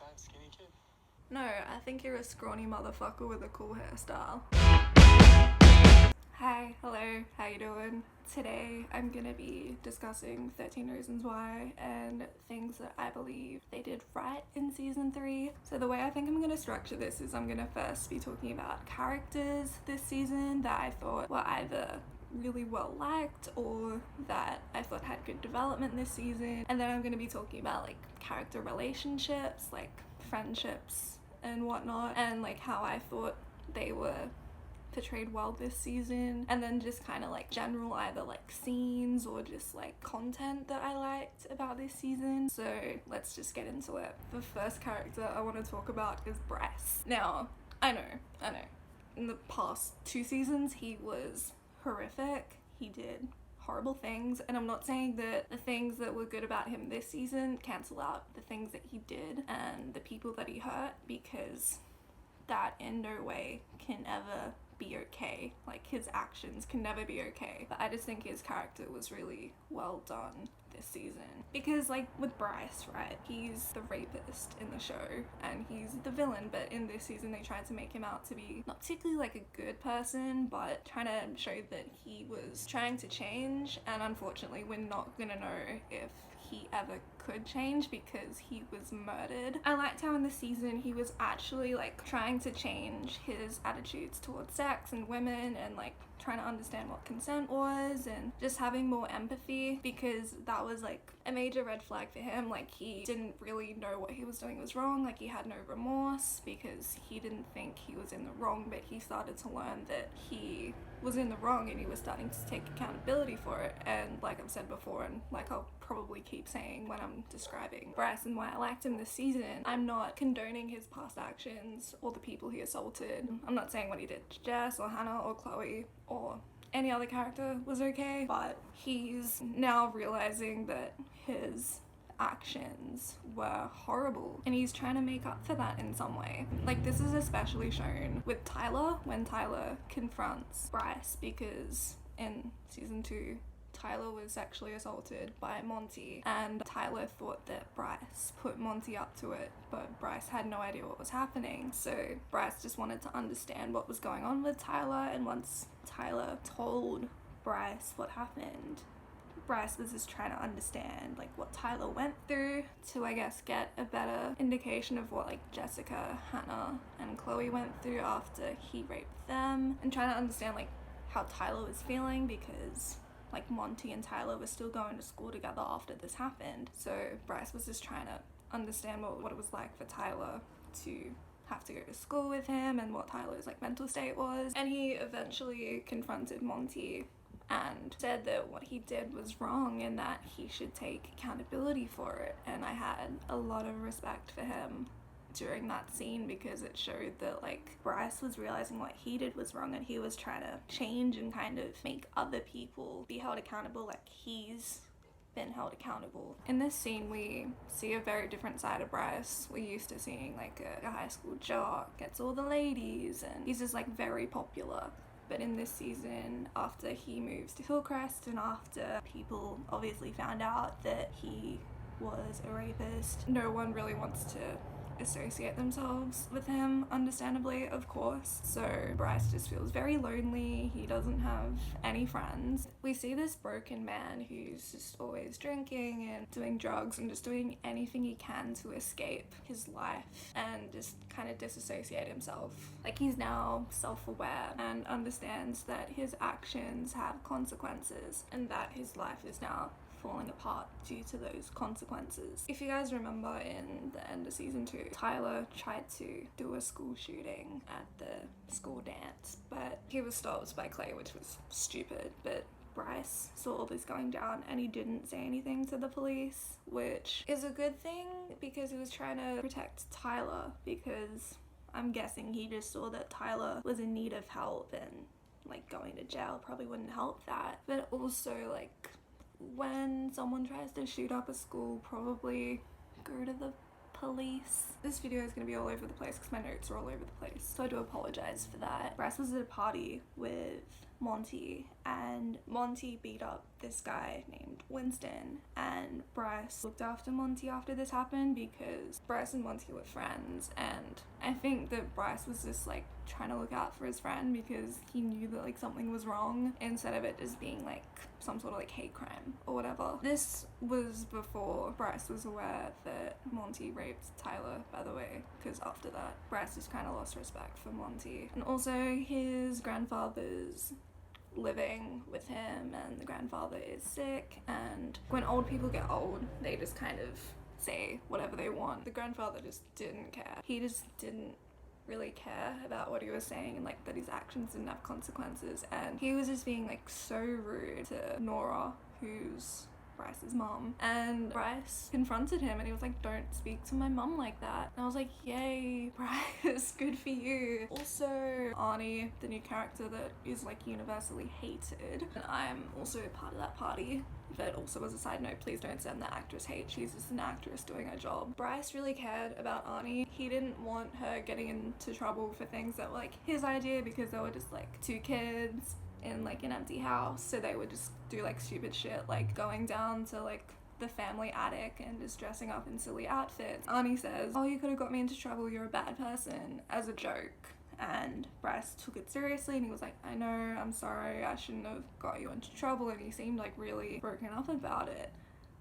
fat, skinny kid? No, I think you're a scrawny motherfucker with a cool hairstyle. Hi, hello, how you doing? Today I'm gonna be discussing 13 Reasons Why and things that I believe they did right in season 3. So the way I think I'm gonna structure this is I'm gonna first be talking about characters this season that I thought were either really well liked or that I thought had good development this season, and then I'm gonna be talking about like character relationships, like friendships and whatnot, and like how I thought they were portrayed well this season, and then just kind of like general either like scenes or just like content that I liked about this season. So let's just get into it. The first character I want to talk about is Bryce. Now I know in the past 2 seasons he was horrific, he did horrible things, and I'm not saying that the things that were good about him this season cancel out the things that he did and the people that he hurt, because that in no way can ever be okay. Like, his actions can never be okay. But I just think his character was really well done this season. Because like with Bryce, right, he's the rapist in the show and he's the villain, but in this season they tried to make him out to be not particularly like a good person, but trying to show that he was trying to change, and unfortunately we're not gonna know if he ever could change because he was murdered. I liked how in the season he was actually like trying to change his attitudes towards sex and women, and like trying to understand what consent was and just having more empathy, because that was like a major red flag for him. Like, he didn't really know what he was doing was wrong. Like, he had no remorse because he didn't think he was in the wrong, but he started to learn that he was in the wrong and he was starting to take accountability for it. And like I've said before, and like I'll probably keep saying when I'm describing Bryce and why I liked him this season, I'm not condoning his past actions or the people he assaulted. I'm not saying what he did to Jess or Hannah or Chloe or any other character was okay, but he's now realizing that his actions were horrible and he's trying to make up for that in some way. Like, this is especially shown with Tyler when Tyler confronts Bryce, because in season 2 Tyler was sexually assaulted by Monty, and Tyler thought that Bryce put Monty up to it, but Bryce had no idea what was happening. So Bryce just wanted to understand what was going on with Tyler, and once Tyler told Bryce what happened, Bryce was just trying to understand like what Tyler went through to, I guess, get a better indication of what like Jessica, Hannah, and Chloe went through after he raped them, and trying to understand like how Tyler was feeling, because like Monty and Tyler were still going to school together after this happened. So Bryce was just trying to understand what it was like for Tyler to have to go to school with him and what Tyler's like mental state was. And he eventually confronted Monty and said that what he did was wrong and that he should take accountability for it. And I had a lot of respect for him during that scene, because it showed that like Bryce was realizing what he did was wrong and he was trying to change and kind of make other people be held accountable like he's been held accountable. In this scene we see a very different side of Bryce. We're used to seeing like a high school jock, gets all the ladies, and he's just like very popular. But in this season, after he moves to Hillcrest and after people obviously found out that he was a rapist, no one really wants to associate themselves with him, understandably, of course. So Bryce just feels very lonely. He doesn't have any friends. We see this broken man who's just always drinking and doing drugs and just doing anything he can to escape his life and just kind of disassociate himself. Like, he's now self-aware and understands that his actions have consequences and that his life is now falling apart due to those consequences. If you guys remember, in the end of season 2, Tyler tried to do a school shooting at the school dance, but he was stopped by Clay, which was stupid. But Bryce saw all this going down and he didn't say anything to the police, which is a good thing because he was trying to protect Tyler, because I'm guessing he just saw that Tyler was in need of help and like going to jail probably wouldn't help that. But also, like, when someone tries to shoot up a school, probably go to the police. This video is going to be all over the place because my notes are all over the place, so I do apologize for that. Bryce was at a party with Monty, and Monty beat up this guy named Winston, and Bryce looked after Monty after this happened because Bryce and Monty were friends, and I think that Bryce was just like trying to look out for his friend because he knew that like something was wrong instead of it just being like some sort of like hate crime or whatever. This was before Bryce was aware that Monty raped Tyler, by the way, because after that Bryce just kind of lost respect for Monty. And also his grandfather's living with him, and the grandfather is sick, and when old people get old they just kind of say whatever they want. The grandfather just didn't care. He just didn't really care about what he was saying, and like that his actions didn't have consequences, and he was just being like so rude to Nora, who's Bryce's mom. And Bryce confronted him and he was like, don't speak to my mum like that. And I was like, yay, Bryce, good for you. Also, Arnie, the new character that is like universally hated, and I'm also a part of that party. But also, as a side note, please don't send the actress hate. She's just an actress doing her job. Bryce really cared about Arnie. He didn't want her getting into trouble for things that were like his idea, because they were just like two kids in like an empty house, so they would just do like stupid shit, like going down to like the family attic and just dressing up in silly outfits. Arnie says, oh, you could have got me into trouble, you're a bad person, as a joke. And Bryce took it seriously and he was like, I know, I'm sorry, I shouldn't have got you into trouble. And he seemed like really broken up about it.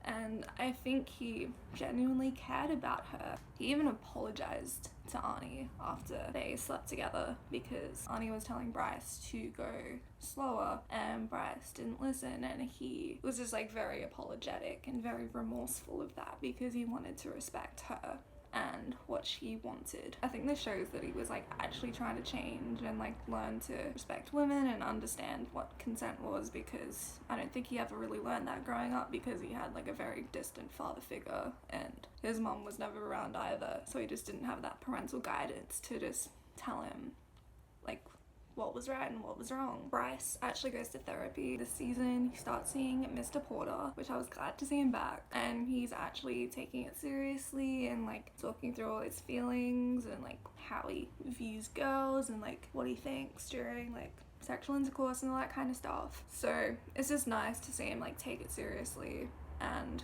And I think he genuinely cared about her. He even apologized to Arnie after they slept together, because Arnie was telling Bryce to go slower and Bryce didn't listen, and he was just like very apologetic and very remorseful of that because he wanted to respect her and what she wanted. I think this shows that he was like actually trying to change and like learn to respect women and understand what consent was, because I don't think he ever really learned that growing up, because he had like a very distant father figure and his mom was never around either, so he just didn't have that parental guidance to just tell him like what was right and what was wrong. Bryce actually goes to therapy this season. He starts seeing Mr. Porter, which I was glad to see him back, and he's actually taking it seriously and like talking through all his feelings and like how he views girls and like what he thinks during like sexual intercourse and all that kind of stuff. So it's just nice to see him like take it seriously and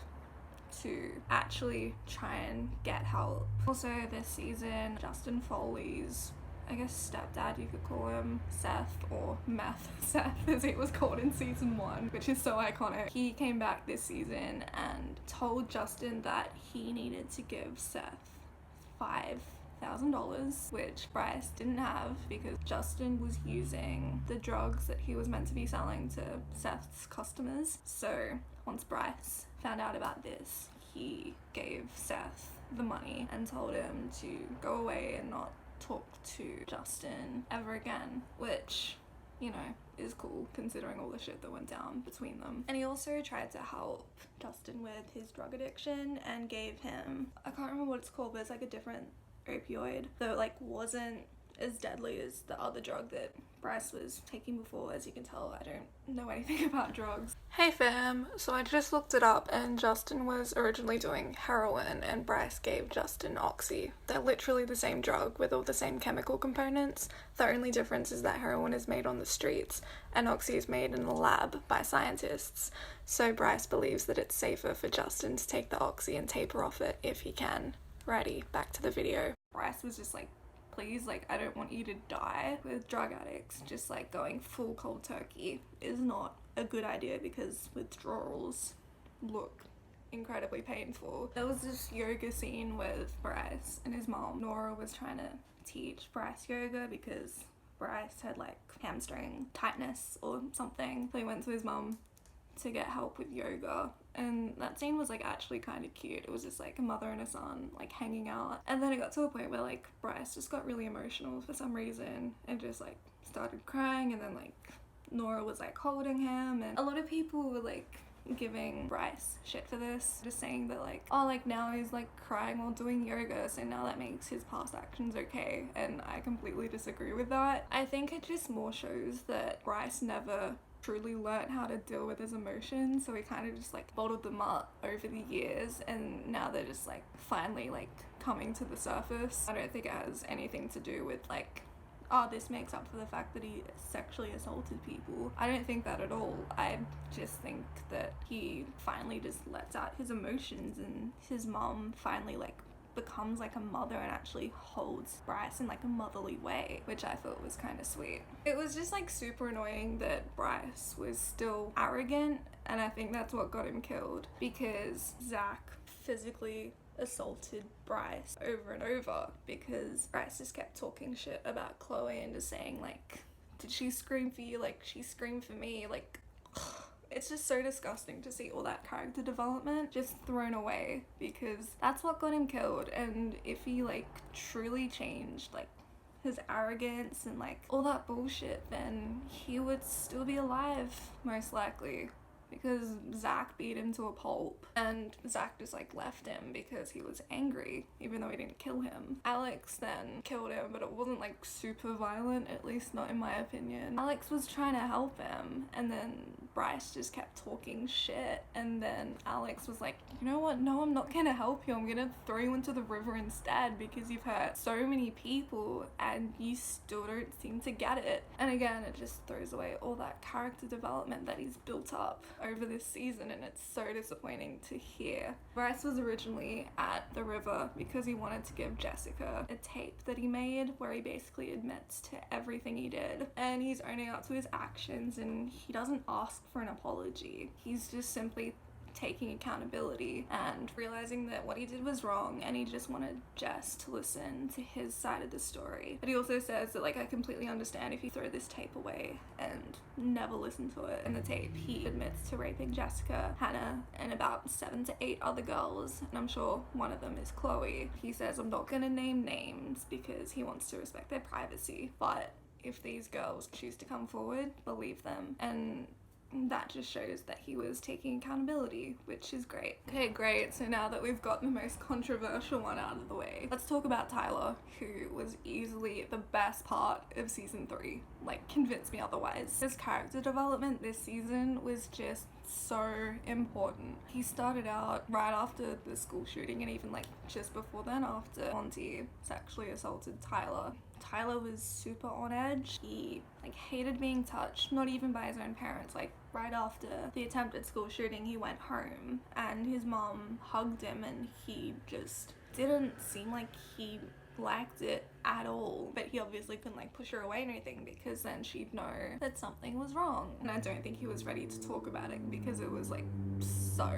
to actually try and get help. Also this season, Justin Foley's, I guess, stepdad, you could call him, Seth, or Meth Seth as it was called in season 1, which is so iconic. He came back this season and told Justin that he needed to give Seth $5,000, which Bryce didn't have because Justin was using the drugs that he was meant to be selling to Seth's customers. So once Bryce found out about this, he gave Seth the money and told him to go away and not talk to Justin ever again, which, you know, is cool considering all the shit that went down between them. And he also tried to help Justin with his drug addiction and gave him, I can't remember what it's called, but it's like a different opioid that like wasn't as deadly as the other drug that Bryce was taking before. As you can tell, I don't know anything about drugs. Hey fam, so I just looked it up and Justin was originally doing heroin and Bryce gave Justin oxy. They're literally the same drug with all the same chemical components. The only difference is that heroin is made on the streets and oxy is made in a lab by scientists. So Bryce believes that it's safer for Justin to take the oxy and taper off it if he can. Righty, back to the video. Bryce was just like, please, like, I don't want you to die. With drug addicts, just like going full cold turkey is not a good idea because withdrawals look incredibly painful. There was this yoga scene with Bryce and his mom. Nora was trying to teach Bryce yoga because Bryce had like hamstring tightness or something. So he went to his mom to get help with yoga, and that scene was like actually kind of cute. It was just like a mother and a son like hanging out, and then it got to a point where like Bryce just got really emotional for some reason and just like started crying, and then like Nora was like holding him, and a lot of people were like giving Bryce shit for this, just saying that like, oh, like now he's like crying while doing yoga, so now that makes his past actions okay, and I completely disagree with that. I think it just more shows that Bryce never truly learned how to deal with his emotions, so he kind of just like bottled them up over the years, and now they're just like finally like coming to the surface. I don't think it has anything to do with like oh, this makes up for the fact that he sexually assaulted people. I don't think that at all. I just think that he finally just lets out his emotions, and his mom finally like becomes like a mother and actually holds Bryce in like a motherly way, which I thought was kind of sweet. It was just like super annoying that Bryce was still arrogant, and I think that's what got him killed, because Zach physically assaulted Bryce over and over because Bryce just kept talking shit about Chloe and just saying like, did she scream for you like she screamed for me? Like, it's just so disgusting to see all that character development just thrown away, because that's what got him killed. And if he like truly changed like his arrogance and like all that bullshit, then he would still be alive most likely, because Zach beat him to a pulp, and Zach just like left him because he was angry even though he didn't kill him. Alex then killed him, but it wasn't like super violent, at least not in my opinion. Alex was trying to help him, and then Bryce just kept talking shit, and then Alex was like, you know what, no, I'm not gonna help you, I'm gonna throw you into the river instead because you've hurt so many people and you still don't seem to get it. And again, it just throws away all that character development that he's built up over this season, and it's so disappointing to hear. Bryce was originally at the river because he wanted to give Jessica a tape that he made where he basically admits to everything he did, and he's owning up to his actions, and he doesn't ask for an apology. He's just simply taking accountability and realizing that what he did was wrong, and he just wanted Jess to listen to his side of the story. But he also says that like, I completely understand if you throw this tape away and never listen to it. In the tape, he admits to raping Jessica, Hannah, and about 7 to 8 other girls, and I'm sure one of them is Chloe. He says, I'm not gonna name names because he wants to respect their privacy, but if these girls choose to come forward, believe them. And that just shows that he was taking accountability, which is great. Okay, great. So now that we've got the most controversial one out of the way, let's talk about Tyler, who was easily the best part of season 3. Like, convince me otherwise. His character development this season was just so important. He started out right after the school shooting, and even like just before then, after Monty sexually assaulted Tyler. Tyler was super on edge. He like hated being touched, not even by his own parents. Like right after the attempted school shooting, he went home and his mom hugged him, and he just didn't seem like he liked it at all. But he obviously couldn't like push her away or anything, because then she'd know that something was wrong. And I don't think he was ready to talk about it because it was like so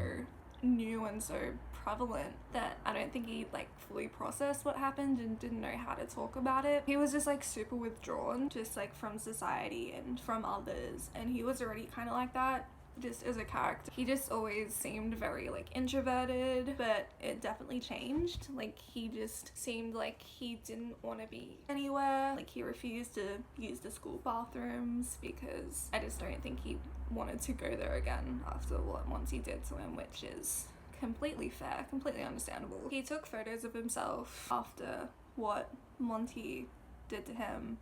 new and so prevalent that I don't think he like fully processed what happened and didn't know how to talk about it. He was just like super withdrawn, just like from society and from others, and he was already kind of like that just as a character. He just always seemed very like introverted, but it definitely changed. Like he just seemed like he didn't want to be anywhere. Like he refused to use the school bathrooms because I just don't think he wanted to go there again after what Monty did to him, which is completely fair, completely understandable. He took photos of himself after what Monty did to him,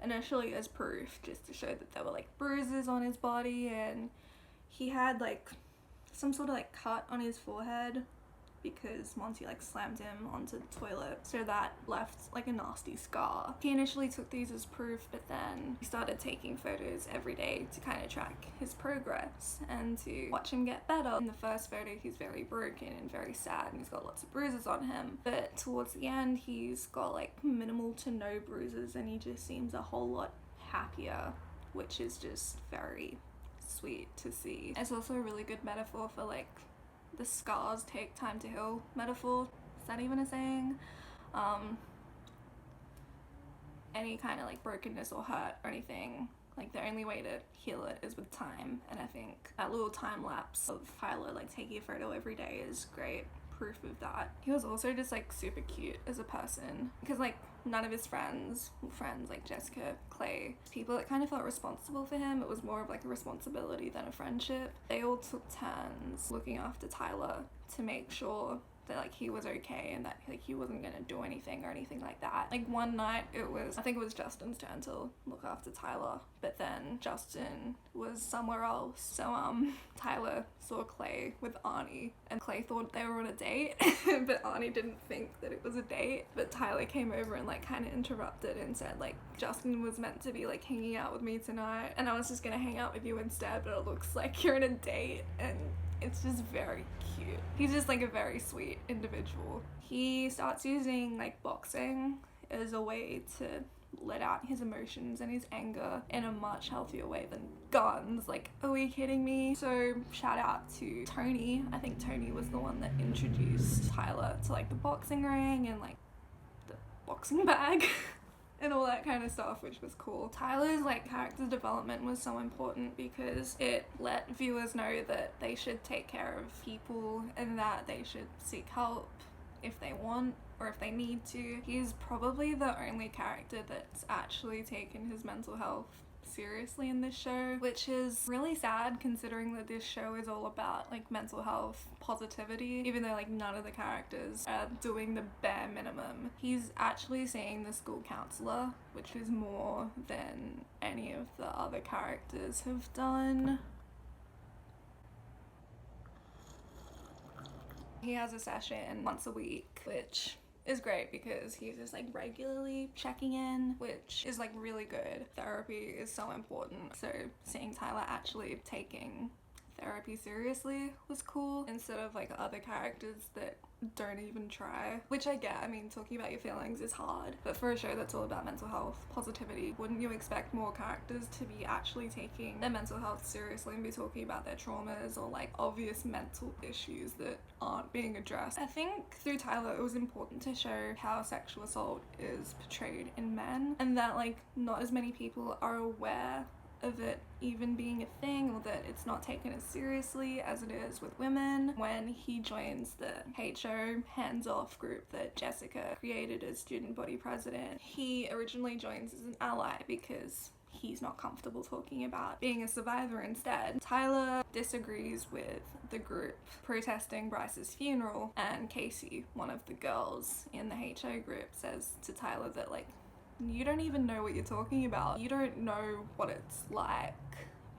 initially as proof, just to show that there were like bruises on his body, and he had like some sort of like cut on his forehead because Monty like slammed him onto the toilet, so that left like a nasty scar. He initially took these as proof, but then he started taking photos every day to kind of track his progress and to watch him get better. In the first photo, he's very broken and very sad, and he's got lots of bruises on him, but towards the end he's got like minimal to no bruises, and he just seems a whole lot happier, which is just very sweet to see. It's also a really good metaphor for like the scars take time to heal metaphor. Is that even a saying? Any kind of like brokenness or hurt or anything, like the only way to heal it is with time, and I think that little time lapse of Tyler like taking a photo every day is great proof of that. He was also just like super cute as a person, because like none of his friends like Jessica, Clay, people that kind of felt responsible for him, it was more of like a responsibility than a friendship. They all took turns looking after Tyler to make sure that like he was okay and that like he wasn't gonna do anything or anything like that. Like one night I think it was Justin's turn to look after Tyler, but then Justin was somewhere else. So Tyler saw Clay with Arnie and Clay thought they were on a date but Arnie didn't think that it was a date. But Tyler came over and like kind of interrupted and said like, Justin was meant to be like hanging out with me tonight and I was just gonna hang out with you instead, but it looks like you're on a date. And it's just very cute. He's just like a very sweet individual. He starts using like boxing as a way to let out his emotions and his anger in a much healthier way than guns. Like, are we kidding me? So shout out to Tony. I think Tony was the one that introduced Tyler to like the boxing ring and like the boxing bag and all that kind of stuff, which was cool. Tyler's like character development was so important because it let viewers know that they should take care of people and that they should seek help if they want or if they need to. He's probably the only character that's actually taken his mental health seriously in this show, which is really sad considering that this show is all about like mental health positivity, even though like none of the characters are doing the bare minimum. He's actually seeing the school counselor, which is more than any of the other characters have done. He has a session once a week, which is great because he's just like regularly checking in, which is like really good. Therapy is so important. So seeing Tyler actually taking therapy seriously was cool instead of like other characters that don't even try, which I get. I mean, talking about your feelings is hard, but for a show that's all about mental health positivity, wouldn't you expect more characters to be actually taking their mental health seriously and be talking about their traumas or like obvious mental issues that aren't being addressed? I think through Tyler it was important to show how sexual assault is portrayed in men and that like not as many people are aware of it even being a thing or that it's not taken as seriously as it is with women. When he joins the HO hands-off group that Jessica created as student body president, he originally joins as an ally because he's not comfortable talking about being a survivor instead. Tyler disagrees with the group protesting Bryce's funeral, and Casey, one of the girls in the HO group, says to Tyler that like, you don't even know what you're talking about. You don't know what it's like.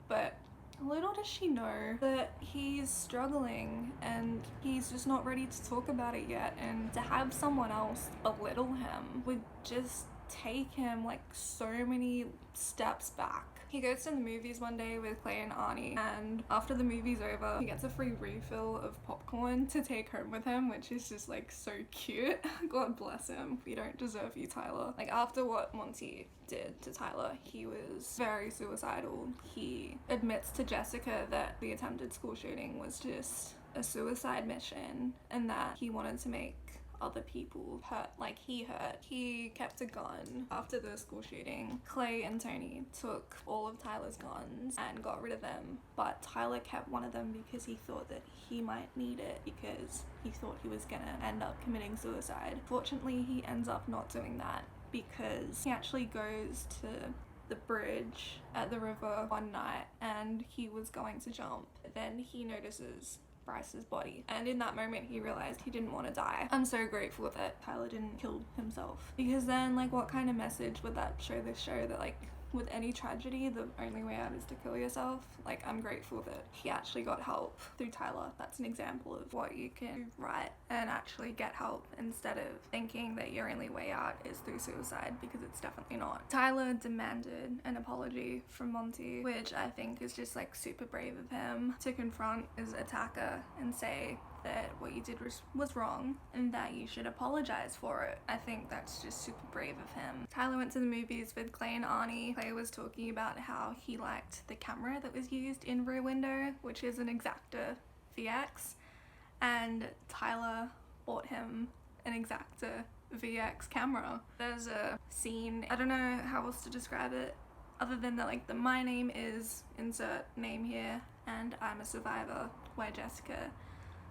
But little does she know that he's struggling and he's just not ready to talk about it yet, and to have someone else belittle him would just take him like so many steps back. He goes to the movies one day with Clay and Arnie, and after the movie's over, he gets a free refill of popcorn to take home with him, which is just like so cute. God bless him. We don't deserve you, Tyler. Like after what Monty did to Tyler, he was very suicidal. He admits to Jessica that the attempted school shooting was just a suicide mission and that he wanted to make other people hurt like he hurt. He kept a gun after the school shooting. Clay and Tony took all of Tyler's guns and got rid of them, but Tyler kept one of them because he thought that he might need it because he thought he was gonna end up committing suicide. Fortunately, he ends up not doing that because he actually goes to the bridge at the river one night and he was going to jump. Then he notices Bryce's body, and in that moment he realized he didn't want to die. I'm so grateful that Tyler didn't kill himself, because then like what kind of message would that show this show, that like with any tragedy the only way out is to kill yourself? Like I'm grateful that he actually got help through Tyler. That's an example of what you can do right and actually get help instead of thinking that your only way out is through suicide, because it's definitely not. Tyler demanded an apology from Monty, which I think is just like super brave of him to confront his attacker and say that what you did was wrong and that you should apologize for it. I think that's just super brave of him. Tyler went to the movies with Clay and Arnie. Clay was talking about how he liked the camera that was used in Rear Window, which is an Exacta VX, and Tyler bought him an Exacta VX camera. There's a scene, I don't know how else to describe it other than that like the my name is insert name here and I'm a survivor, where Jessica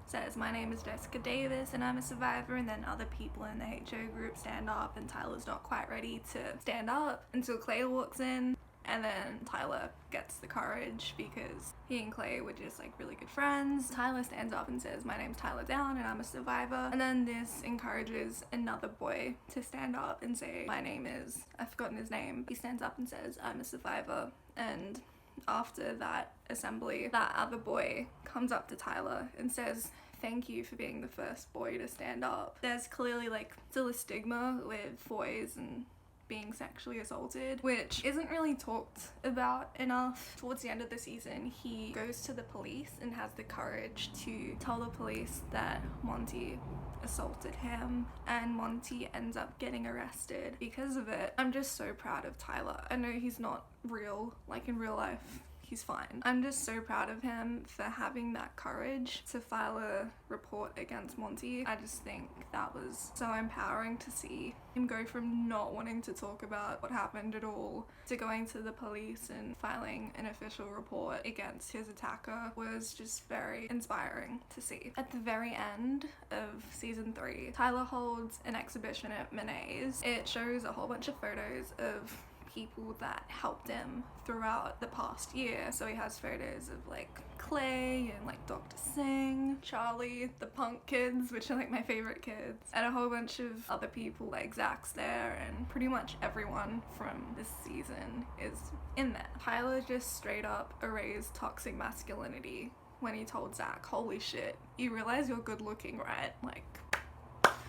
says my name is Jessica Davis and I'm a survivor, and then other people in the HO group stand up and Tyler's not quite ready to stand up until Clay walks in And then Tyler gets the courage because he and Clay were just like really good friends. Tyler stands up and says, "My name's Tyler Down and I'm a survivor." And then this encourages another boy to stand up and say, "My name is," I've forgotten his name. He stands up and says, "I'm a survivor." And after that assembly, that other boy comes up to Tyler and says, "Thank you for being the first boy to stand up." There's clearly like still a stigma with boys and being sexually assaulted, which isn't really talked about enough. Towards the end of the season, he goes to the police and has the courage to tell the police that Monty assaulted him, and Monty ends up getting arrested because of it. I'm just so proud of Tyler. I know he's not real, like in real life he's fine. I'm just so proud of him for having that courage to file a report against Monty. I just think that was so empowering to see him go from not wanting to talk about what happened at all to going to the police and filing an official report against his attacker was just very inspiring to see. At the very end of season 3, Tyler holds an exhibition at Monet's. It shows a whole bunch of photos of people that helped him throughout the past year. So he has photos of like Clay and like Dr. Singh, Charlie, the punk kids, which are like my favorite kids, and a whole bunch of other people like Zach's there, and pretty much everyone from this season is in there. Tyler just straight up erased toxic masculinity when he told Zach, "Holy shit, you realize you're good looking, right?" Like,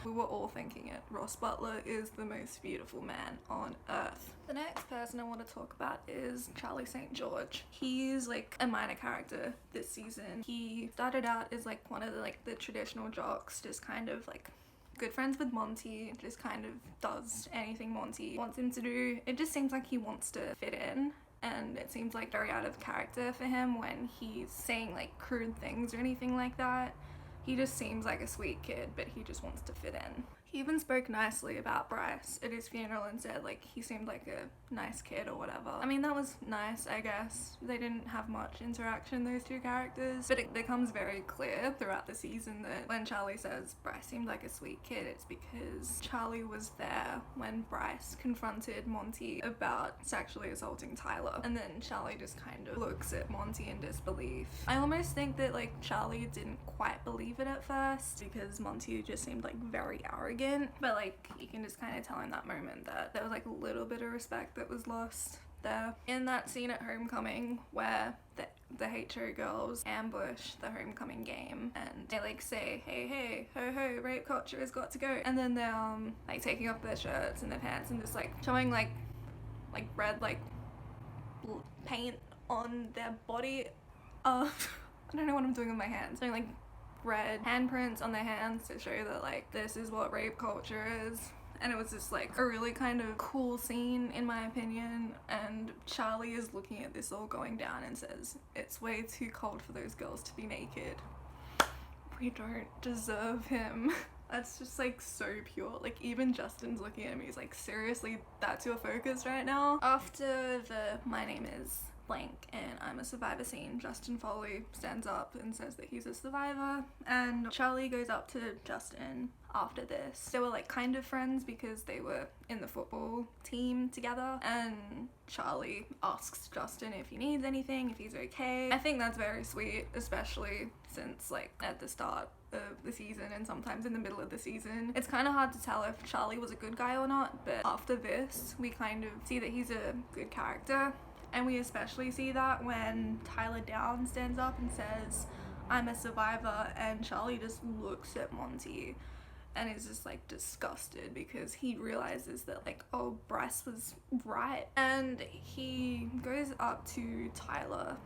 we were all thinking it. Ross Butler is the most beautiful man on earth. The next person I want to talk about is Charlie St. George. He's like a minor character this season. He started out as like one of the traditional jocks, just kind of like good friends with Monty, just kind of does anything Monty wants him to do. It just seems like he wants to fit in, and it seems like very out of character for him when he's saying like crude things or anything like that. He just seems like a sweet kid, but he just wants to fit in. He even spoke nicely about Bryce at his funeral and said like he seemed like a nice kid or whatever. I mean, that was nice, I guess. They didn't have much interaction, those two characters, but it becomes very clear throughout the season that when Charlie says Bryce seemed like a sweet kid, it's because Charlie was there when Bryce confronted Monty about sexually assaulting Tyler, and then Charlie just kind of looks at Monty in disbelief. I almost think that like Charlie didn't quite believe it at first because Monty just seemed like very arrogant, but like you can just kind of tell in that moment that there was like a little bit of respect that was lost there. In that scene at homecoming where the HO girls ambush the homecoming game and they like say, hey, ho ho, rape culture has got to go, and then they're like taking off their shirts and their pants and just like showing like red like paint on their body. I don't know what I'm doing with my hands. Showing like red handprints on their hands to show that like this is what rape culture is. And it was just like a really kind of cool scene in my opinion, and Charlie is looking at this all going down and says, "It's way too cold for those girls to be naked. We don't deserve him." That's just like so pure. Like even Justin's looking at me, he's like, seriously, that's your focus right now? After the "my name is blank and I'm a survivor" scene, Justin Foley stands up and says that he's a survivor, and Charlie goes up to Justin after this. They were like kind of friends because they were in the football team together, and Charlie asks Justin if he needs anything, if he's okay. I think that's very sweet, especially since like at the start of the season and sometimes in the middle of the season it's kind of hard to tell if Charlie was a good guy or not, but after this we kind of see that he's a good character. And we especially see that when Tyler Down stands up and says, "I'm a survivor," and Charlie just looks at Monty and is just like disgusted because he realizes that like, oh, Bryce was right. And he goes up to Tyler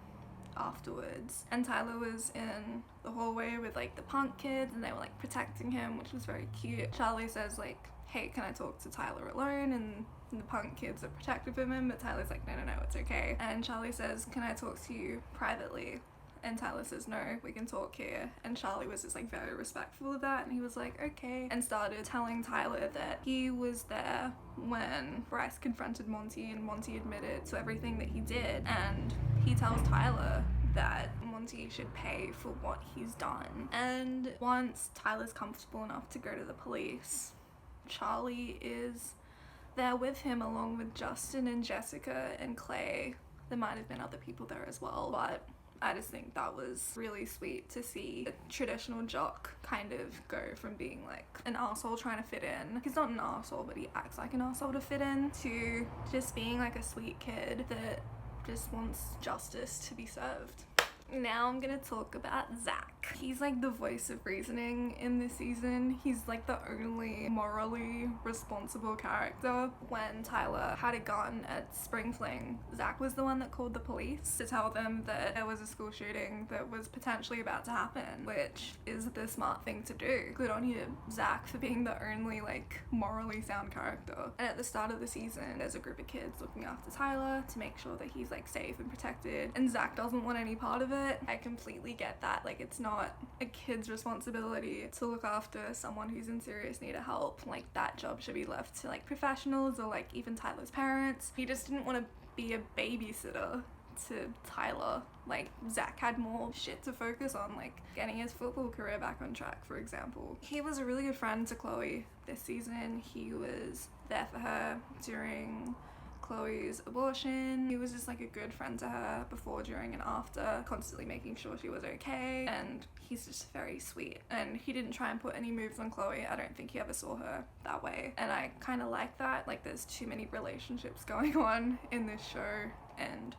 afterwards, and Tyler was in the hallway with like the punk kids and they were like protecting him, which was very cute. Charlie says like, "Hey, can I talk to Tyler alone?" And the punk kids are protective of him, but Tyler's like, no, it's okay. And Charlie says, "Can I talk to you privately?" And Tyler says, "No, we can talk here." And Charlie was just like very respectful of that, and he was like, okay, and started telling Tyler that he was there when Bryce confronted Monty and Monty admitted to everything that he did, and he tells Tyler that Monty should pay for what he's done. And once Tyler's comfortable enough to go to the police, Charlie is they're with him along with Justin and Jessica and Clay. There might have been other people there as well, but I just think that was really sweet to see a traditional jock kind of go from being like an arsehole trying to fit in. He's not an arsehole, but he acts like an arsehole to fit in, to just being like a sweet kid that just wants justice to be served. Now I'm gonna talk about Zach. He's like the voice of reasoning in this season. He's like the only morally responsible character. When Tyler had a gun at Spring Fling, Zach was the one that called the police to tell them that there was a school shooting that was potentially about to happen, which is the smart thing to do. Good on you, Zach, for being the only like morally sound character. And at the start of the season, there's a group of kids looking after Tyler to make sure that he's like safe and protected, and Zach doesn't want any part of it. I completely get that. Like, it's not a kid's responsibility to look after someone who's in serious need of help. Like, that job should be left to like professionals or like even Tyler's parents. He just didn't want to be a babysitter to Tyler. Like, Zach had more shit to focus on, like getting his football career back on track, for example. He was a really good friend to Chloe this season. He was there for her during Chloe's abortion. He was just like a good friend to her before, during, and after, constantly making sure she was okay, and he's just very sweet. And he didn't try and put any moves on Chloe. I don't think he ever saw her that way, and I kind of like that. Like, there's too many relationships going on in this show, and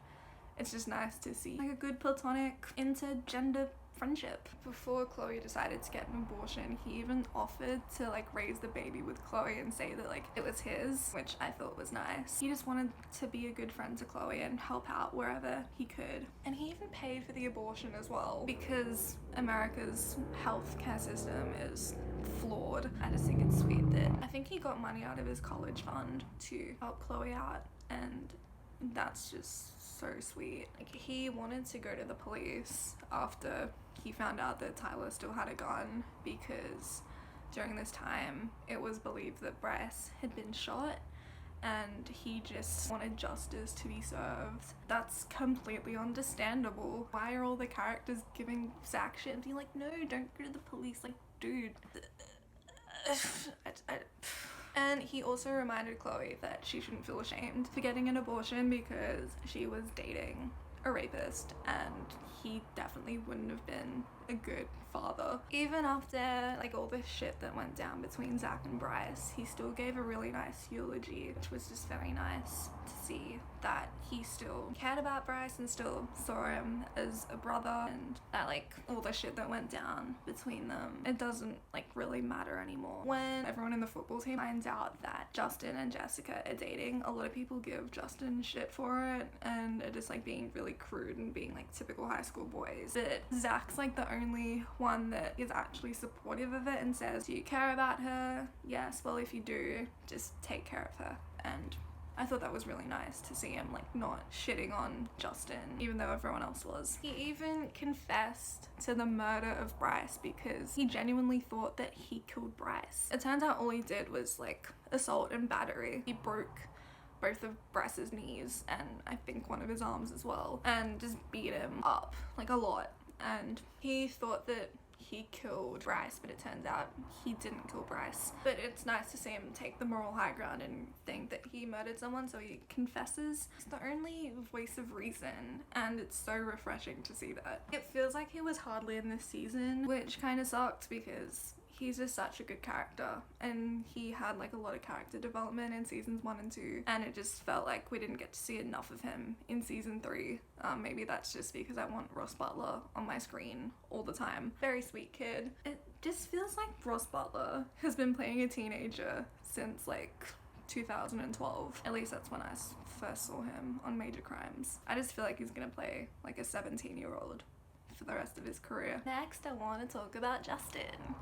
it's just nice to see like a good platonic intergender friendship. Before Chloe decided to get an abortion, he even offered to like raise the baby with Chloe and say that like it was his, which I thought was nice. He just wanted to be a good friend to Chloe and help out wherever he could. And he even paid for the abortion as well, because America's healthcare system is flawed. I just think it's sweet that I think he got money out of his college fund to help Chloe out, and that's just so sweet. Like, he wanted to go to the police after he found out that Tyler still had a gun, because during this time it was believed that Bryce had been shot, and he just wanted justice to be served. That's completely understandable. Why are all the characters giving Zach shit and being like, no, don't go to the police? Like, dude. And he also reminded Chloe that she shouldn't feel ashamed for getting an abortion, because she was dating a rapist and he definitely wouldn't have been a good father. Even after like all this shit that went down between Zach and Bryce, he still gave a really nice eulogy, which was just very nice to see that he still cared about Bryce and still saw him as a brother, and that like all the shit that went down between them, it doesn't like really matter anymore. When everyone in the football team finds out that Justin and Jessica are dating, a lot of people give Justin shit for it and are just like being really crude and being like typical high school boys. But Zach's like the only one that is actually supportive of it and says, do you care about her? Yes, well, if you do, just take care of her. And I thought that was really nice to see him like not shitting on Justin, even though everyone else was. He even confessed to the murder of Bryce because he genuinely thought that he killed Bryce. It turns out all he did was like assault and battery. He broke both of Bryce's knees and I think one of his arms as well, and just beat him up like a lot. And he thought that he killed Bryce, but it turns out he didn't kill Bryce. But it's nice to see him take the moral high ground and think that he murdered someone, so he confesses. It's the only voice of reason, and it's so refreshing to see that. It feels like he was hardly in this season, which kind of sucked because he's just such a good character, and he had like a lot of character development in seasons 1 and 2, and it just felt like we didn't get to see enough of him in season 3. Maybe that's just because I want Ross Butler on my screen all the time. Very sweet kid. It just feels like Ross Butler has been playing a teenager since like 2012. At least that's when I first saw him on Major Crimes. I just feel like he's gonna play like a 17-year-old for the rest of his career. Next, I want to talk about Justin.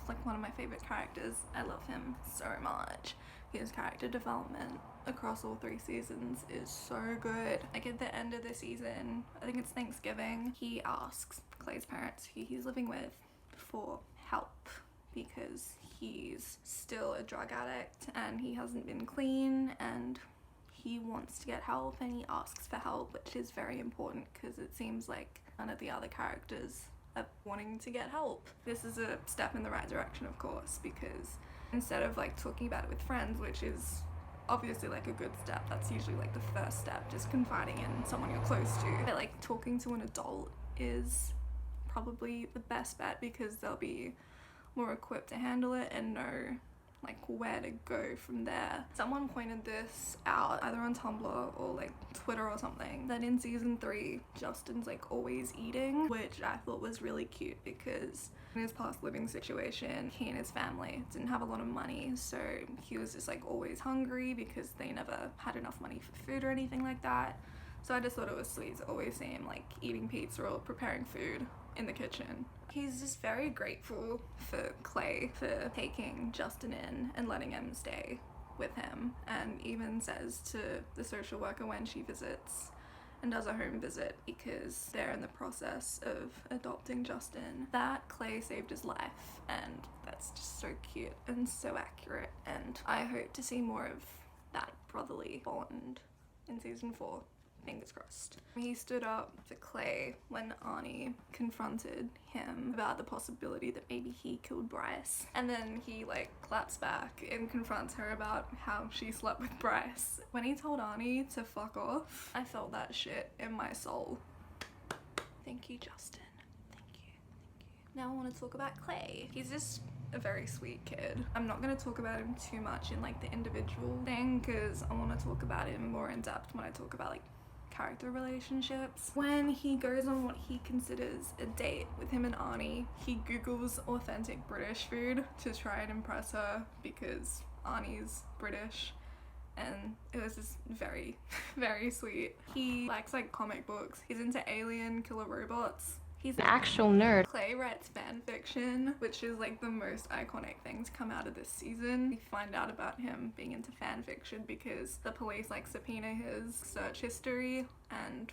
Like one of my favorite characters. I love him so much. His character development across all 3 seasons is so good. Like at the end of the season, I think it's Thanksgiving, he asks Clay's parents, who he's living with, for help because he's still a drug addict and he hasn't been clean, and he wants to get help and he asks for help, which is very important because it seems like none of the other characters wanting to get help. This is a step in the right direction, of course, because instead of like talking about it with friends, which is obviously like a good step. That's usually like the first step, just confiding in someone you're close to. But like talking to an adult is probably the best bet because they'll be more equipped to handle it and know like where to go from there. Someone pointed this out either on Tumblr or like Twitter or something, that in season 3 Justin's like always eating, which I thought was really cute because in his past living situation he and his family didn't have a lot of money, so he was just like always hungry because they never had enough money for food or anything like that. So I just thought it was sweet to always see him like eating pizza or preparing food in the kitchen. He's just very grateful for Clay for taking Justin in and letting him stay with him, and even says to the social worker when she visits and does a home visit, because they're in the process of adopting Justin, that Clay saved his life, and that's just so cute and so accurate, and I hope to see more of that brotherly bond in season 4. Fingers crossed. He stood up for Clay when Arnie confronted him about the possibility that maybe he killed Bryce. And then he like claps back and confronts her about how she slept with Bryce. When he told Arnie to fuck off, I felt that shit in my soul. Thank you, Justin. Thank you. Now I want to talk about Clay. He's just a very sweet kid. I'm not going to talk about him too much in like the individual thing because I want to talk about him more in depth when I talk about like character relationships. When he goes on what he considers a date with him and Arnie, he googles authentic British food to try and impress her because Arnie's British, and it was just very very sweet. He likes like comic books, he's into Alien, Killer Robots. He's an actual nerd. Clay writes fan fiction, which is like the most iconic thing to come out of this season. We find out about him being into fan fiction because the police like subpoena his search history and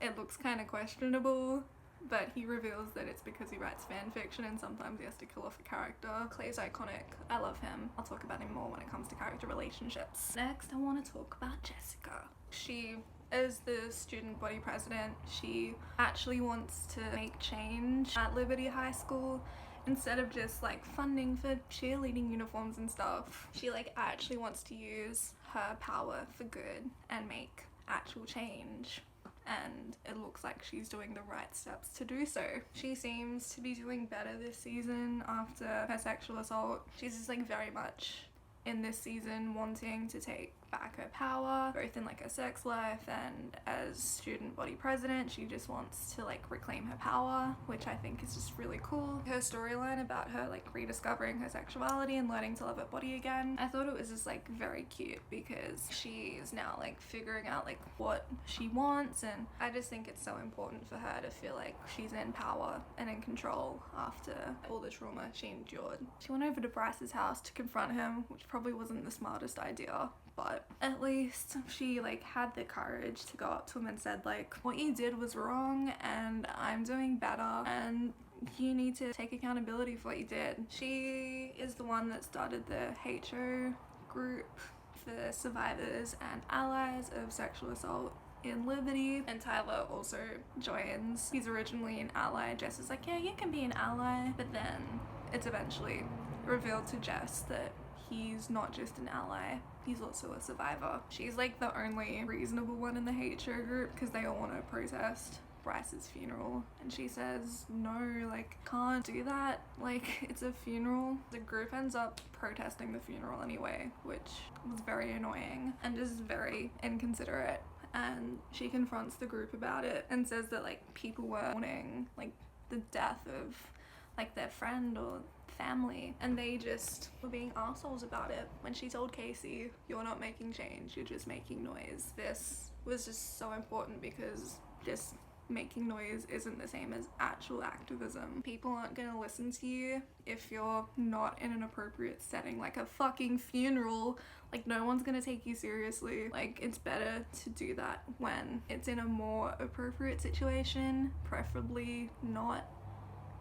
it looks kind of questionable, but he reveals that it's because he writes fan fiction and sometimes he has to kill off a character. Clay's iconic. I love him. I'll talk about him more when it comes to character relationships. Next, I want to talk about Jessica. She as the student body president, she actually wants to make change at Liberty High School. Instead of just like funding for cheerleading uniforms and stuff, she like actually wants to use her power for good and make actual change. And it looks like she's doing the right steps to do so. She seems to be doing better this season after her sexual assault. She's just like very much in this season wanting to take back her power, both in like her sex life and as student body president. She just wants to like reclaim her power, which I think is just really cool. Her storyline about her like rediscovering her sexuality and learning to love her body again, I thought it was just like very cute because she is now like figuring out like what she wants, and I just think it's so important for her to feel like she's in power and in control after all the trauma she endured. She went over to Bryce's house to confront him, which probably wasn't the smartest idea, but at least she like had the courage to go up to him and said like, what you did was wrong and I'm doing better and you need to take accountability for what you did. She is the one that started the HO group for survivors and allies of sexual assault in Liberty, and Tyler also joins. He's originally an ally. Jess is like, yeah, you can be an ally, but then it's eventually revealed to Jess that he's not just an ally, he's also a survivor. She's like the only reasonable one in the HO group because they all want to protest Bryce's funeral, and she says no, like can't do that, like it's a funeral. The group ends up protesting the funeral anyway, which was very annoying and just very inconsiderate, and she confronts the group about it and says that like people were mourning like the death of like their friend or family, and they just were being assholes about it. When she told Casey, you're not making change, you're just making noise. This was just so important because just making noise isn't the same as actual activism. People aren't gonna listen to you if you're not in an appropriate setting, like a fucking funeral. Like no one's gonna take you seriously. Like it's better to do that when it's in a more appropriate situation, preferably not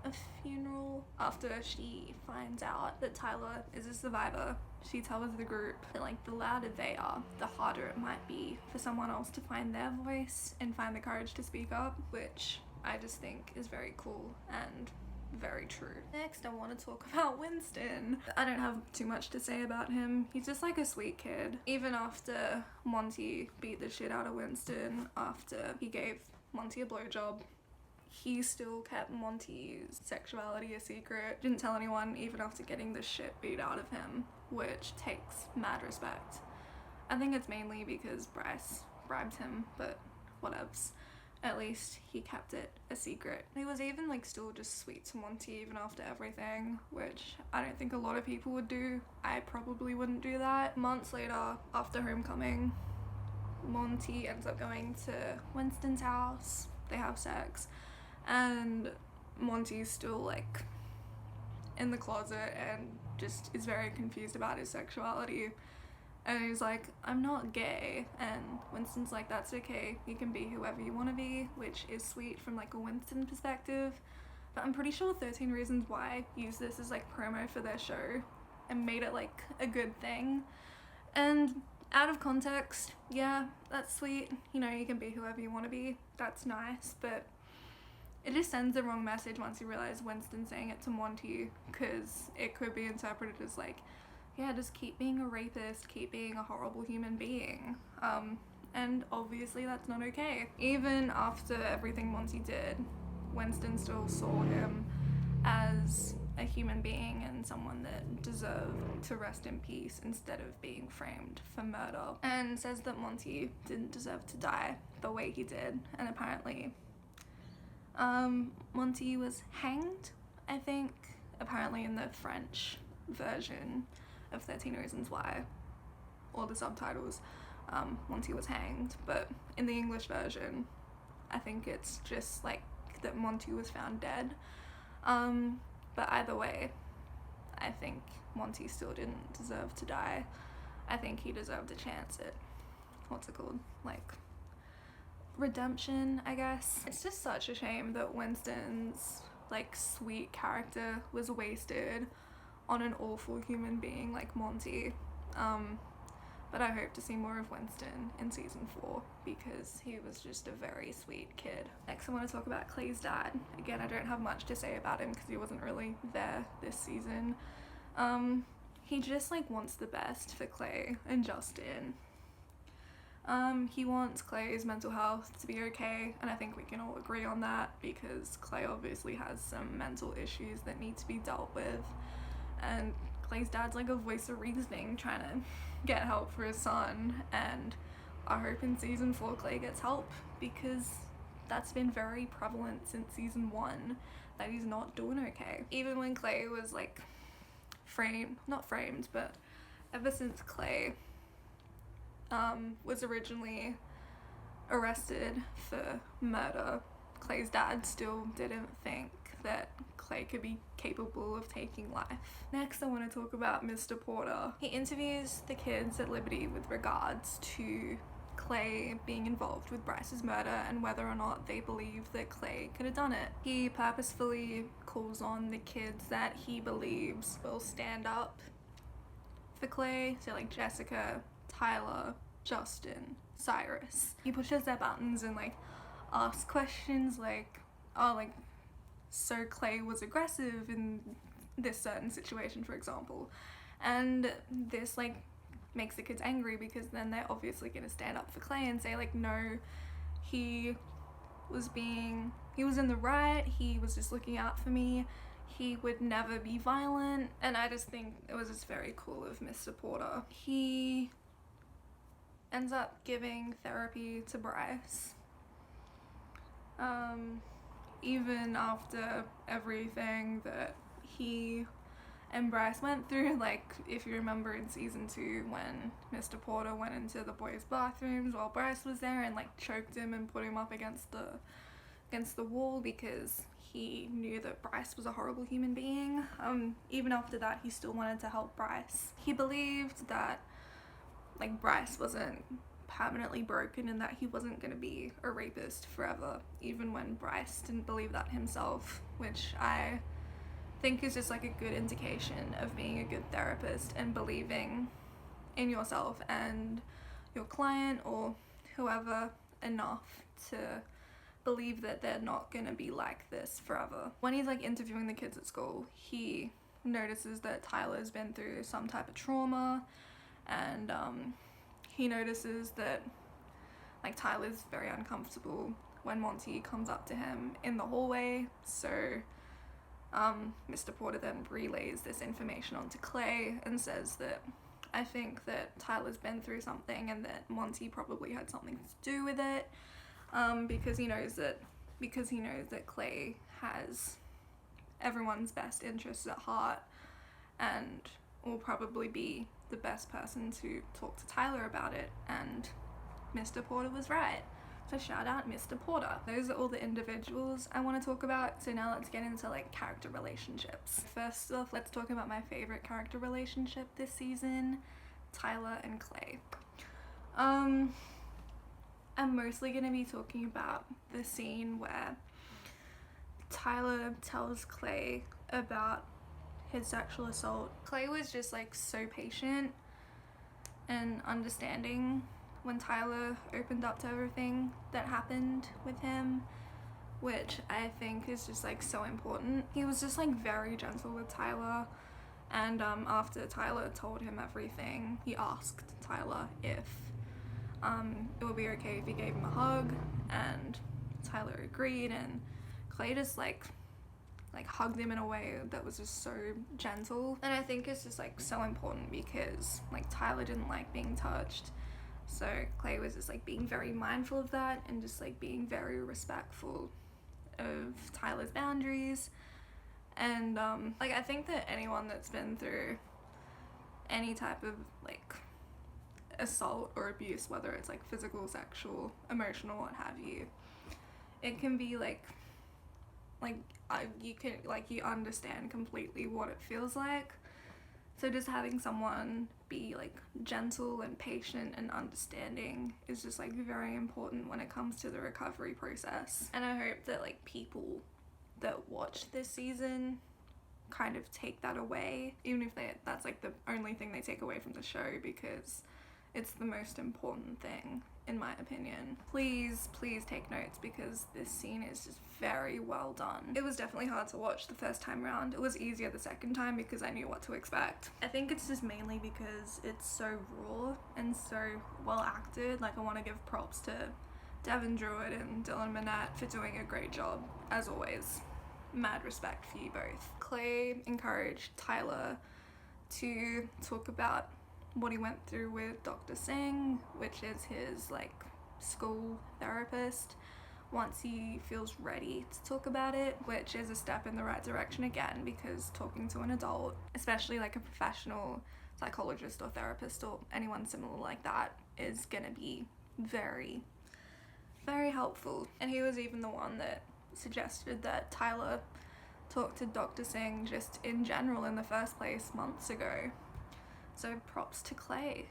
a funeral. After she finds out that Tyler is a survivor, she tells the group that like the louder they are, the harder it might be for someone else to find their voice and find the courage to speak up, which I just think is very cool and very true. Next, I want to talk about Winston. I don't have too much to say about him. He's just like a sweet kid. Even after Monty beat the shit out of Winston after he gave Monty a blowjob, he still kept Monty's sexuality a secret. Didn't tell anyone even after getting the shit beat out of him, which takes mad respect. I think it's mainly because Bryce bribed him, but whatevs. At least he kept it a secret. He was even like still just sweet to Monty even after everything, which I don't think a lot of people would do. I probably wouldn't do that. Months later, after homecoming, Monty ends up going to Winston's house. They have sex, and Monty's still like in the closet and just is very confused about his sexuality. And he's like, I'm not gay. And Winston's like, that's okay, you can be whoever you want to be, which is sweet from like a Winston perspective. But I'm pretty sure 13 Reasons Why used this as like promo for their show and made it like a good thing. And out of context, yeah, that's sweet, you know, you can be whoever you want to be, that's nice, but it just sends the wrong message once you realize Winston's saying it to Monty, because it could be interpreted as like, yeah, just keep being a rapist, keep being a horrible human being. And obviously that's not okay. Even after everything Monty did, Winston still saw him as a human being and someone that deserved to rest in peace instead of being framed for murder. And says that Monty didn't deserve to die the way he did. And apparently, Monty was hanged, I think, apparently in the French version of 13 Reasons Why, or the subtitles, Monty was hanged, but in the English version, I think it's just like that Monty was found dead. But either way, I think Monty still didn't deserve to die. I think he deserved a chance at, what's it called, like, redemption, I guess. It's just such a shame that Winston's, like, sweet character was wasted on an awful human being like Monty. But I hope to see more of Winston in season 4 because he was just a very sweet kid. Next, I want to talk about Clay's dad. Again, I don't have much to say about him because he wasn't really there this season. He just like wants the best for Clay and Justin. He wants Clay's mental health to be okay, and I think we can all agree on that because Clay obviously has some mental issues that need to be dealt with. And Clay's dad's like a voice of reasoning trying to get help for his son, and I hope in season 4 Clay gets help because that's been very prevalent since season 1 that he's not doing okay. Even when Clay was like not framed, but ever since Clay was originally arrested for murder, Clay's dad still didn't think that Clay could be capable of taking life. Next, I want to talk about Mr. Porter. He interviews the kids at Liberty with regards to Clay being involved with Bryce's murder and whether or not they believe that Clay could have done it. He purposefully calls on the kids that he believes will stand up for Clay, so like Jessica, Tyler, Justin, Cyrus. He pushes their buttons and like asks questions like, oh, like, so Clay was aggressive in this certain situation, for example. And this like makes the kids angry because then they're obviously going to stand up for Clay and say like, no, he was in the right, he was just looking out for me, he would never be violent. And I just think it was just very cool of Mr. Porter. He ends up giving therapy to Bryce. Even after everything that he and Bryce went through, like if you remember in season 2 when Mr. Porter went into the boys' bathrooms while Bryce was there and like choked him and put him up against the wall because he knew that Bryce was a horrible human being. Even after that, he still wanted to help Bryce. He believed that like Bryce wasn't permanently broken and that he wasn't going to be a rapist forever, even when Bryce didn't believe that himself, which I think is just like a good indication of being a good therapist and believing in yourself and your client or whoever enough to believe that they're not gonna be like this forever. When he's like interviewing the kids at school, he notices that Tyler's been through some type of trauma, and he notices that like Tyler's very uncomfortable when Monty comes up to him in the hallway. So Mr. Porter then relays this information onto Clay and says that I think that Tyler's been through something and that Monty probably had something to do with it, because he knows that Clay has everyone's best interests at heart and will probably be the best person to talk to Tyler about it. And Mr. Porter was right. So shout out Mr. Porter. Those are all the individuals I want to talk about. So now let's get into like character relationships. First off, let's talk about my favorite character relationship this season, Tyler and Clay. I'm mostly going to be talking about the scene where Tyler tells Clay about his sexual assault. Clay was just like so patient and understanding when Tyler opened up to everything that happened with him, which I think is just like so important. He was just like very gentle with Tyler, and after Tyler told him everything, he asked Tyler if it would be okay if he gave him a hug, and Tyler agreed, and Clay just like hugged him in a way that was just so gentle. And I think it's just like so important because like Tyler didn't like being touched. So Clay was just like being very mindful of that and just like being very respectful of Tyler's boundaries. And like I think that anyone that's been through any type of like assault or abuse, whether it's like physical, sexual, emotional, what have you, it can be you understand completely what it feels like. So just having someone be like gentle and patient and understanding is just like very important when it comes to the recovery process. And I hope that like people that watch this season kind of take that away, even if that's like the only thing they take away from the show, because it's the most important thing in my opinion. Please take notes because this scene is just very well done. It was definitely hard to watch the first time around. It was easier the second time because I knew what to expect. I think it's just mainly because it's so raw and so well acted. Like I want to give props to Devin Druid and Dylan Minnette for doing a great job as always. Mad respect for you both. Clay encouraged Tyler to talk about what he went through with Dr. Singh, which is his like school therapist, once he feels ready to talk about it, which is a step in the right direction again, because talking to an adult, especially like a professional psychologist or therapist or anyone similar like that, is gonna be very, very helpful. And he was even the one that suggested that Tyler talk to Dr. Singh just in general in the first place months ago. So props to Clay.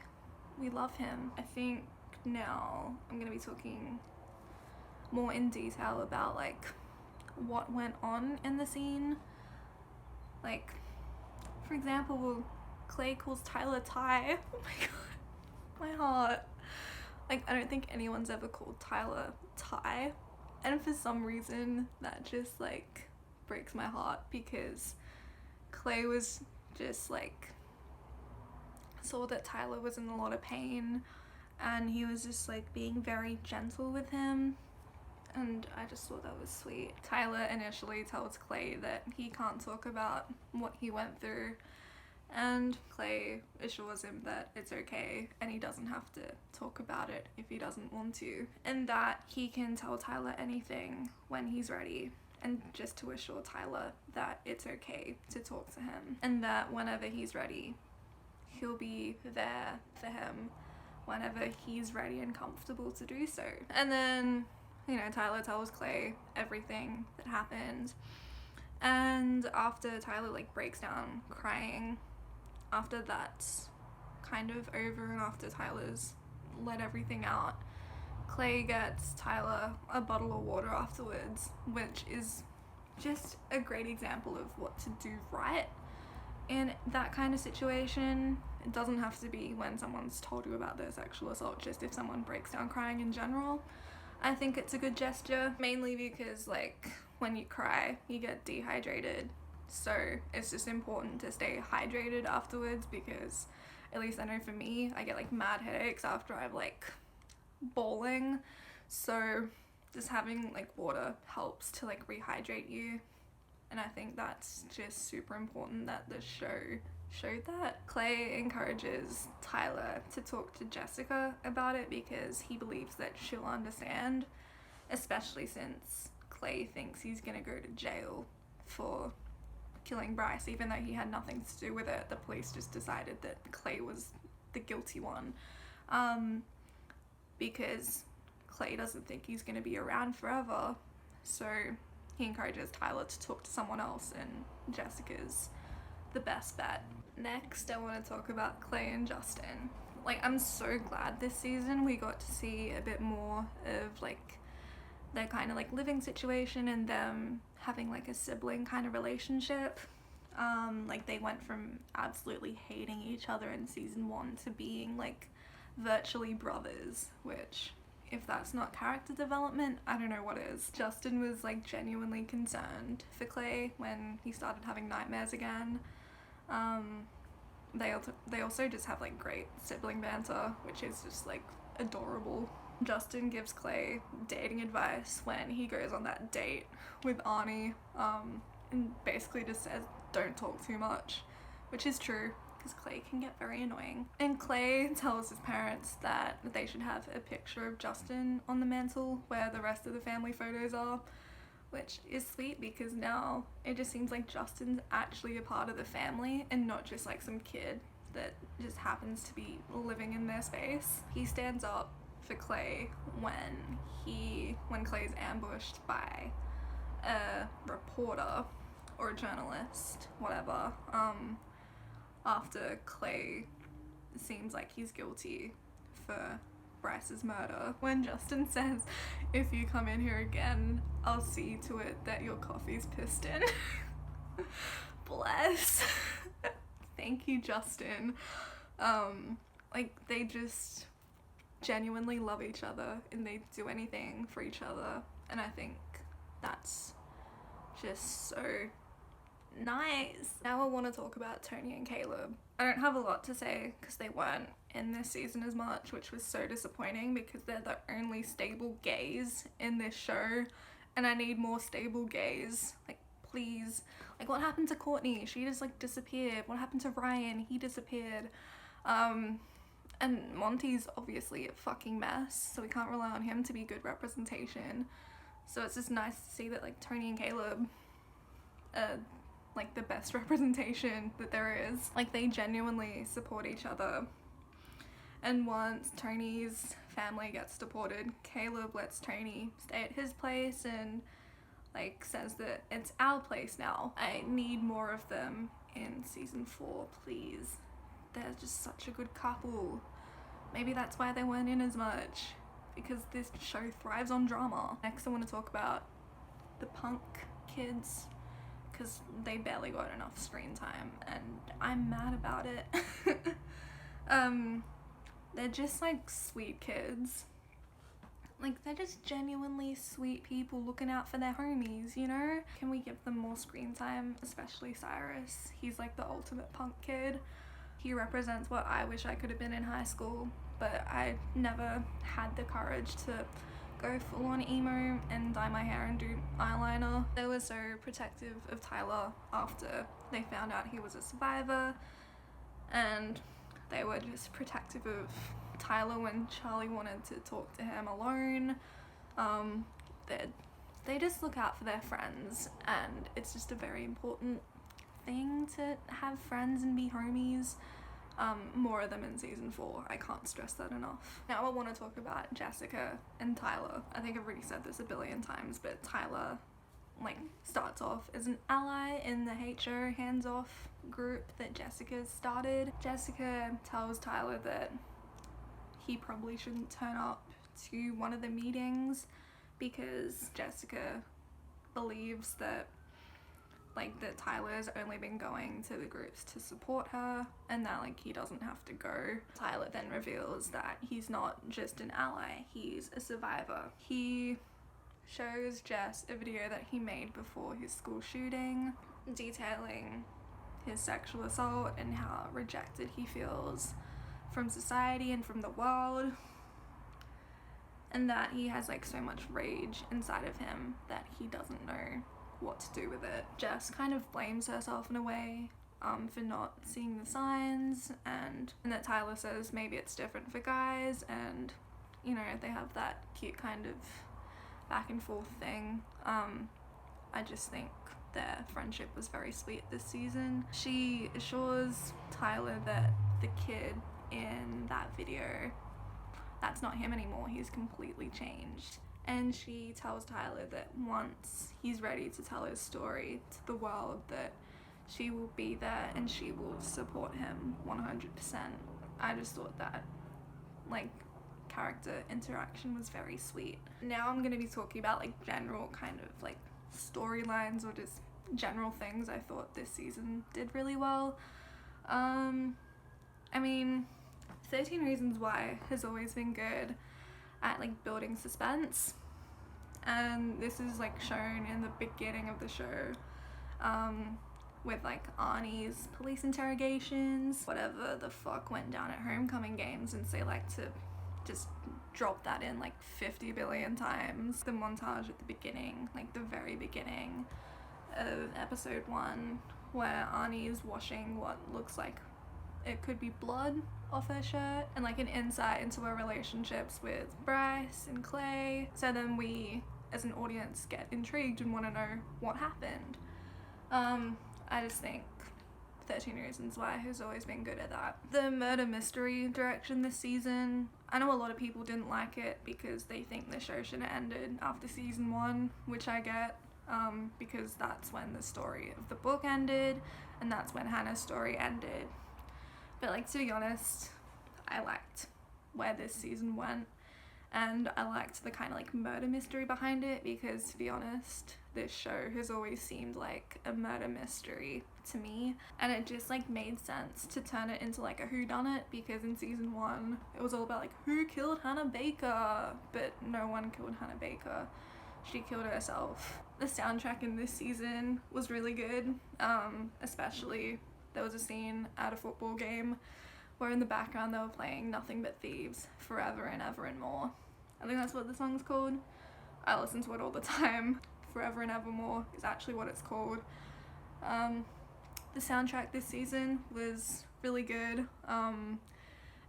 We love him. I think now I'm going to be talking more in detail about like what went on in the scene. Like, for example, Clay calls Tyler Ty. Oh my god. My heart. Like, I don't think anyone's ever called Tyler Ty. And for some reason, that just like breaks my heart, because Clay was just like saw that Tyler was in a lot of pain and he was just like being very gentle with him, and I just thought that was sweet. Tyler initially tells Clay that he can't talk about what he went through, and Clay assures him that it's okay and he doesn't have to talk about it if he doesn't want to, and that he can tell Tyler anything when he's ready, and just to assure Tyler that it's okay to talk to him, and that whenever he's ready, he'll be there for him whenever he's ready and comfortable to do so. And then, you know, Tyler tells Clay everything that happened, and after Tyler like breaks down crying, after that's kind of over and after Tyler's let everything out, Clay gets Tyler a bottle of water afterwards, which is just a great example of what to do right in that kind of situation. It doesn't have to be when someone's told you about their sexual assault, just if someone breaks down crying in general. I think it's a good gesture, mainly because like when you cry you get dehydrated, so it's just important to stay hydrated afterwards, because at least I know for me, I get like mad headaches after I'm like bawling, so just having like water helps to like rehydrate you. And I think that's just super important that the show showed that. Clay encourages Tyler to talk to Jessica about it because he believes that she'll understand, especially since Clay thinks he's gonna go to jail for killing Bryce, even though he had nothing to do with it. The police just decided that Clay was the guilty one, because Clay doesn't think he's gonna be around forever, so he encourages Tyler to talk to someone else, and Jessica's the best bet. Next, I want to talk about Clay and Justin. Like, I'm so glad this season we got to see a bit more of like their kind of like living situation and them having like a sibling kind of relationship. Like they went from absolutely hating each other in season 1 to being like virtually brothers, which, if that's not character development, I don't know what is. Justin was like genuinely concerned for Clay when he started having nightmares again. They also just have like great sibling banter, which is just like adorable. Justin gives Clay dating advice when he goes on that date with Arnie, and basically just says don't talk too much, which is true, because Clay can get very annoying. And Clay tells his parents that they should have a picture of Justin on the mantle where the rest of the family photos are, which is sweet because now it just seems like Justin's actually a part of the family and not just like some kid that just happens to be living in their space. He stands up for Clay when Clay's ambushed by a reporter or a journalist, whatever, after Clay seems like he's guilty for Bryce's murder. When Justin says, if you come in here again, I'll see to it that your coffee's pissed in. Bless. Thank you, Justin. Like, they just genuinely love each other and they do anything for each other, and I think that's just so nice. Now I want to talk about Tony and Caleb. I don't have a lot to say because they weren't in this season as much, which was so disappointing because they're the only stable gays in this show, and I need more stable gays. Like, please. Like, what happened to Courtney? She just like disappeared. What happened to Ryan? He disappeared. And Monty's obviously a fucking mess, so we can't rely on him to be good representation. So it's just nice to see that like Tony and Caleb are like the best representation that there is. Like, they genuinely support each other. And once Tony's family gets deported, Caleb lets Tony stay at his place and like says that it's our place now. I need more of them in season 4, please. They're just such a good couple. Maybe that's why they weren't in as much, because this show thrives on drama. Next I want to talk about the punk kids, because they barely got enough screen time and I'm mad about it. They're just like sweet kids. Like, they're just genuinely sweet people looking out for their homies, you know? Can we give them more screen time, especially Cyrus? He's like the ultimate punk kid. He represents what I wish I could have been in high school, but I never had the courage to go full on emo and dye my hair and do eyeliner. They were so protective of Tyler after they found out he was a survivor, and they were just protective of Tyler when Charlie wanted to talk to him alone. They just look out for their friends, and it's just a very important thing to have friends and be homies. More of them in season 4. I can't stress that enough. Now I want to talk about Jessica and Tyler. I think I've already said this a billion times, but Tyler like starts off as an ally in the HO hands-off group that Jessica started. Jessica tells Tyler that he probably shouldn't turn up to one of the meetings because Jessica believes that like that Tyler's only been going to the groups to support her and that like he doesn't have to go. Tyler then reveals that he's not just an ally, he's a survivor. He shows Jess a video that he made before his school shooting, detailing his sexual assault and how rejected he feels from society and from the world, and that he has like so much rage inside of him that he doesn't know what to do with it. Jess kind of blames herself in a way for not seeing the signs, and that Tyler says maybe it's different for guys, and you know, they have that cute kind of back and forth thing. I just think their friendship was very sweet this season. She assures Tyler that the kid in that video, that's not him anymore, he's completely changed. And she tells Tyler that once he's ready to tell his story to the world, that she will be there and she will support him 100%. I just thought that like character interaction was very sweet. Now I'm gonna be talking about like general kind of like storylines or just general things I thought this season did really well. I mean, 13 Reasons Why has always been good at like building suspense, and this is like shown in the beginning of the show with like Arnie's police interrogations, whatever the fuck went down at homecoming games, and they like to just drop that in like 50 billion times. The montage at the beginning, like the very beginning of episode 1, where Arnie is washing what looks like it could be blood off her shirt, and like an insight into her relationships with Bryce and Clay. So then we as an audience get intrigued and want to know what happened. I just think 13 Reasons Why has always been good at that. The murder mystery direction this season, I know a lot of people didn't like it because they think the show should have ended after season 1, which I get, because that's when the story of the book ended and that's when Hannah's story ended. But like, to be honest, I liked where this season went, and I liked the kind of like murder mystery behind it, because to be honest, this show has always seemed like a murder mystery to me, and it just like made sense to turn it into like a whodunit, because in season 1 it was all about like who killed Hannah Baker, but no one killed Hannah Baker, she killed herself. The soundtrack in this season was really good, especially there was a scene at a football game where in the background they were playing Nothing But Thieves, Forever and Ever and More. I think that's what the song's called. I listen to it all the time. Forever and Evermore is actually what it's called. The soundtrack this season was really good,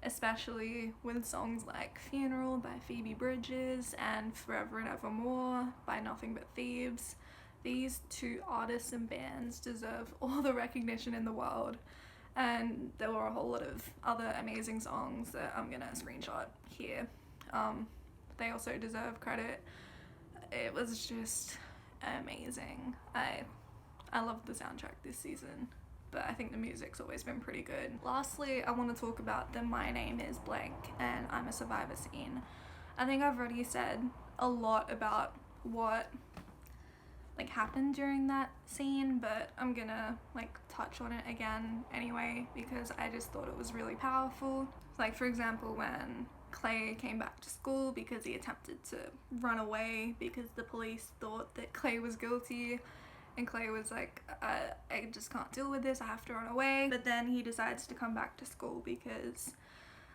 especially with songs like Funeral by Phoebe Bridgers and Forever and Evermore by Nothing But Thieves. These two artists and bands deserve all the recognition in the world, and there were a whole lot of other amazing songs that I'm gonna screenshot here. They also deserve credit. It was just amazing. I loved the soundtrack this season, but I think the music's always been pretty good. Lastly, I want to talk about the My Name Is Blank and I'm a Survivor scene. I think I've already said a lot about what like happened during that scene, but I'm gonna like touch on it again anyway, because I just thought it was really powerful. Like, for example, when Clay came back to school because he attempted to run away because the police thought that Clay was guilty, and Clay was like, I just can't deal with this, I have to run away. But then he decides to come back to school because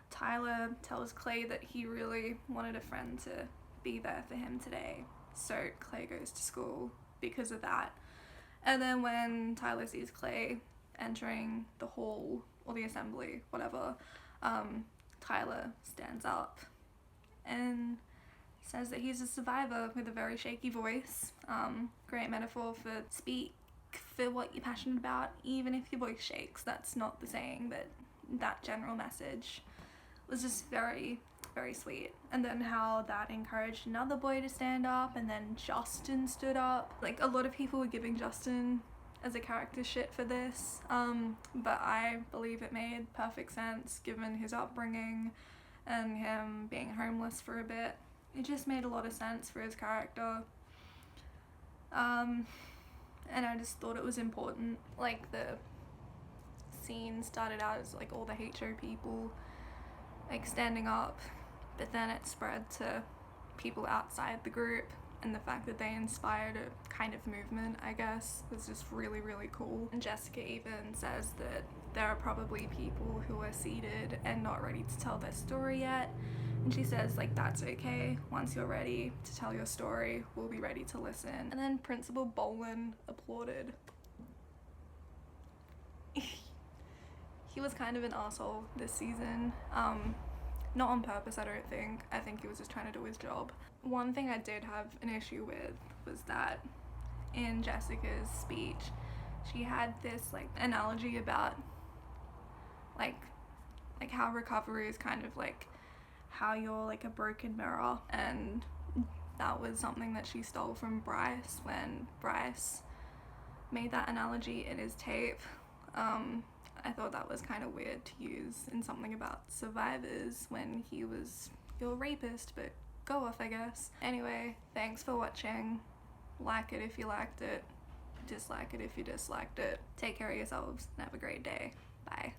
Tyler tells Clay that he really wanted a friend to be there for him today. So Clay goes to school because of that. And then when Tyler sees Clay entering the hall or the assembly, whatever, Tyler stands up and says that he's a survivor with a very shaky voice. Great metaphor for speak for what you're passionate about, even if your voice shakes. That's not the saying, but that general message was just very, very sweet. And then how that encouraged another boy to stand up, and then Justin stood up. Like, a lot of people were giving Justin as a character shit for this, but I believe it made perfect sense given his upbringing and him being homeless for a bit. It just made a lot of sense for his character. and I just thought it was important. Like, the scene started out as like all the HO people like standing up, but then it spread to people outside the group, and the fact that they inspired a kind of movement, I guess, was just really, really cool. And Jessica even says that there are probably people who are seated and not ready to tell their story yet, and she says like that's okay. Once you're ready to tell your story, we'll be ready to listen. And then Principal Bolin applauded. He was kind of an asshole this season. Not on purpose, I don't think. I think he was just trying to do his job. One thing I did have an issue with was that in Jessica's speech, she had this like analogy about like how recovery is kind of like how you're like a broken mirror, and that was something that she stole from Bryce when Bryce made that analogy in his tape. I thought that was kind of weird to use in something about survivors when he was your rapist, but go off, I guess. Anyway, thanks for watching. Like it if you liked it, dislike it if you disliked it. Take care of yourselves and have a great day. Bye.